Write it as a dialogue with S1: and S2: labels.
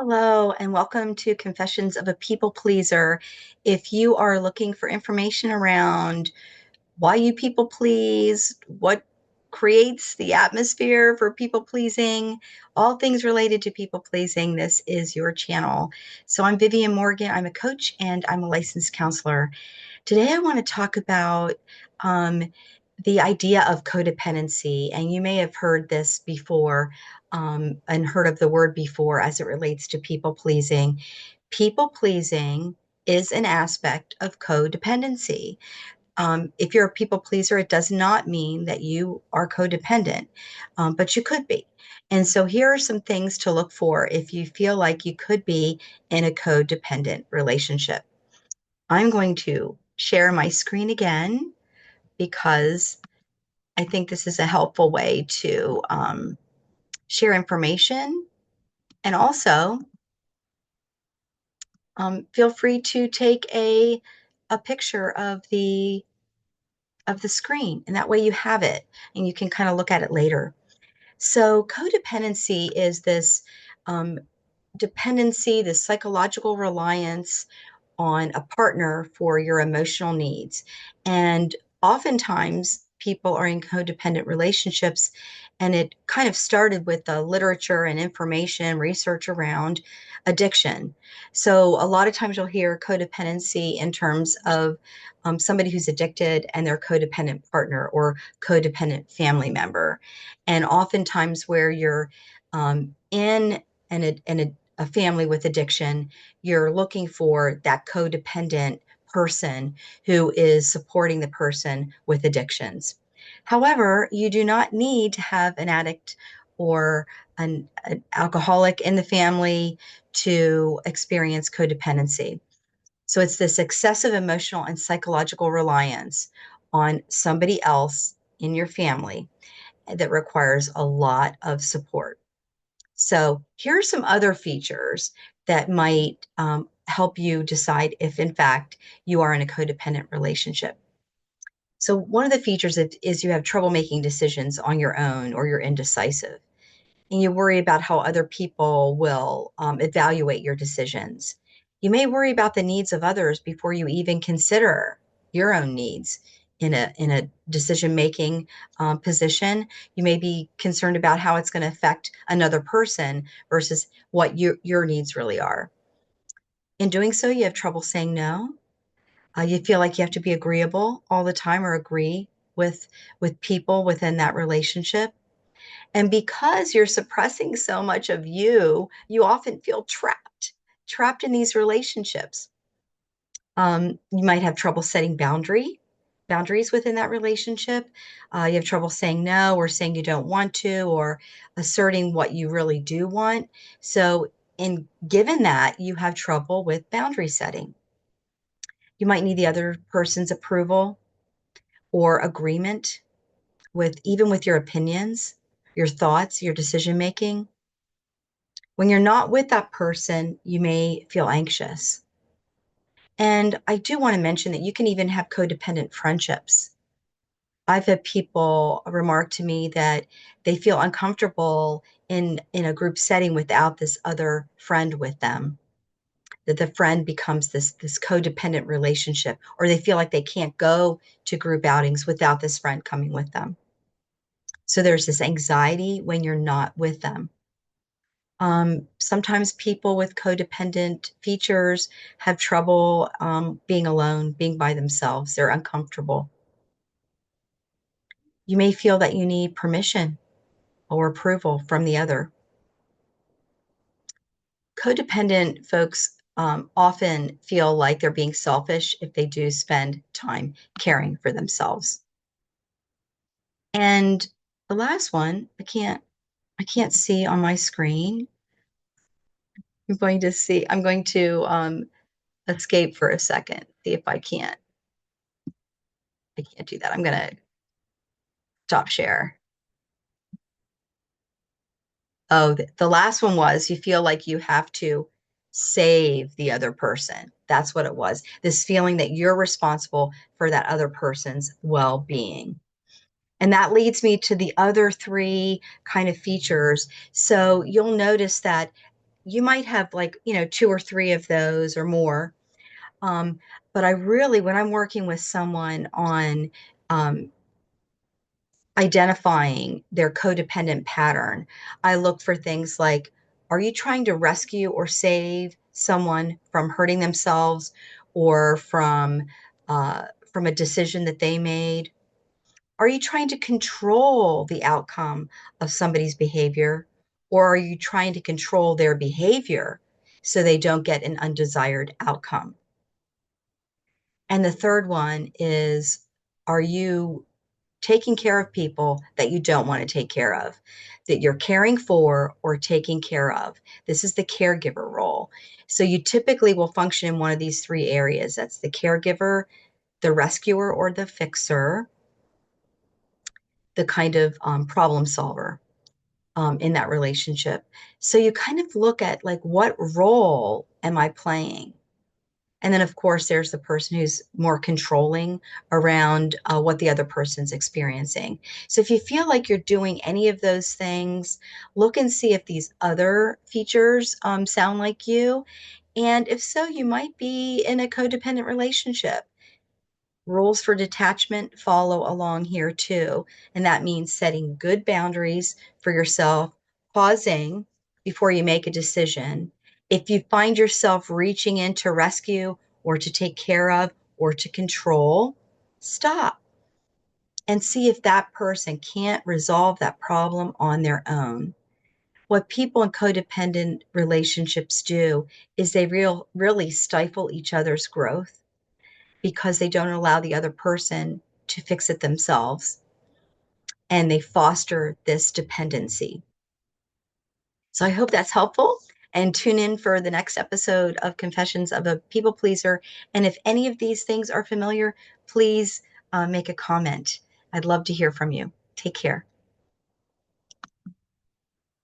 S1: Hello, and welcome to Confessions of a People Pleaser. If you are looking for information around why you people please, what creates the atmosphere for people pleasing, all things related to people pleasing, this is your channel. So I'm Vivian Morgan. I'm a coach and I'm a licensed counselor. Today, I want to talk about um, the idea of codependency. And you may have heard this before and heard of the word before as it relates to people pleasing. People pleasing is an aspect of codependency. If you're a people pleaser, it does not mean that you are codependent, but you could be. And so here are some things to look for if you feel like you could be in a codependent relationship. I'm going to share my screen again because I think this is a helpful way to share information. And also, feel free to take a picture of the screen, and that way you have it and you can kind of look at it later. So, codependency is this um, dependency, this psychological reliance on a partner for your emotional needs. And oftentimes, people are in codependent relationships, and it kind of started with the literature and information research around addiction. So, a lot of times, you'll hear codependency in terms of somebody who's addicted and their codependent partner or codependent family member. And oftentimes, where you're in a family with addiction, you're looking for that codependent person who is supporting the person with addictions. However, you do not need to have an addict or an alcoholic in the family to experience codependency. So it's this excessive emotional and psychological reliance on somebody else in your family that requires a lot of support. So here are some other features that might help you decide if, in fact, you are in a codependent relationship. So one of the features is you have trouble making decisions on your own, or you're indecisive, and you worry about how other people will evaluate your decisions. You may worry about the needs of others before you even consider your own needs in a decision making position. You may be concerned about how it's going to affect another person versus what your needs really are. In doing so, you have trouble saying no. You feel like you have to be agreeable all the time or agree with with people within that relationship. And because you're suppressing so much of you, you often feel trapped in these relationships. You might have trouble setting boundaries within that relationship. You have trouble saying no, or saying you don't want to, or asserting what you really do want. So, in given that, you have trouble with boundary setting. You might need the other person's approval or agreement with even with your opinions, your thoughts, your decision making. When you're not with that person, you may feel anxious. And I do want to mention that you can even have codependent friendships. I've had people remark to me that they feel uncomfortable in a group setting without this other friend with them. That the friend becomes this codependent relationship, or they feel like they can't go to group outings without this friend coming with them. So there's this anxiety when you're not with them. Sometimes people with codependent features have trouble being alone, being by themselves. They're uncomfortable. You may feel that you need permission or approval from the other. Codependent folks often feel like they're being selfish if they do spend time caring for themselves. And the last one, I can't see on my screen. I'm going to escape for a second, see if I can't do that. I'm going to stop share. Oh, the last one was you feel like you have to save the other person. That's what it was. This feeling that you're responsible for that other person's well-being. And that leads me to the other three kind of features. So you'll notice that you might have like, two or three of those or more. Um, but I really, when I'm working with someone on um, identifying their codependent pattern, I look for things like, are you trying to rescue or save someone from hurting themselves or from a decision that they made? Are you trying to control the outcome of somebody's behavior, or are you trying to control their behavior so they don't get an undesired outcome? And the third one is, are you taking care of people that you don't want to take care of, that you're caring for or taking care of? This is the caregiver role. So you typically will function in one of these three areas. That's the caregiver, the rescuer or the fixer, the kind of problem solver in that relationship. So you kind of look at like, what role am I playing? And then, of course, there's the person who's more controlling around what the other person's experiencing. So if you feel like you're doing any of those things, look and see if these other features sound like you. And if so, you might be in a codependent relationship. Rules for detachment follow along here too. And that means setting good boundaries for yourself, pausing before you make a decision. If you find yourself reaching in to rescue or to take care of or to control, stop and see if that person can't resolve that problem on their own. What people in codependent relationships do is they really stifle each other's growth because they don't allow the other person to fix it themselves, and they foster this dependency. So I hope that's helpful, and tune in for the next episode of Confessions of a People Pleaser. And if any of these things are familiar, please make a comment. I'd love to hear from you. Take care.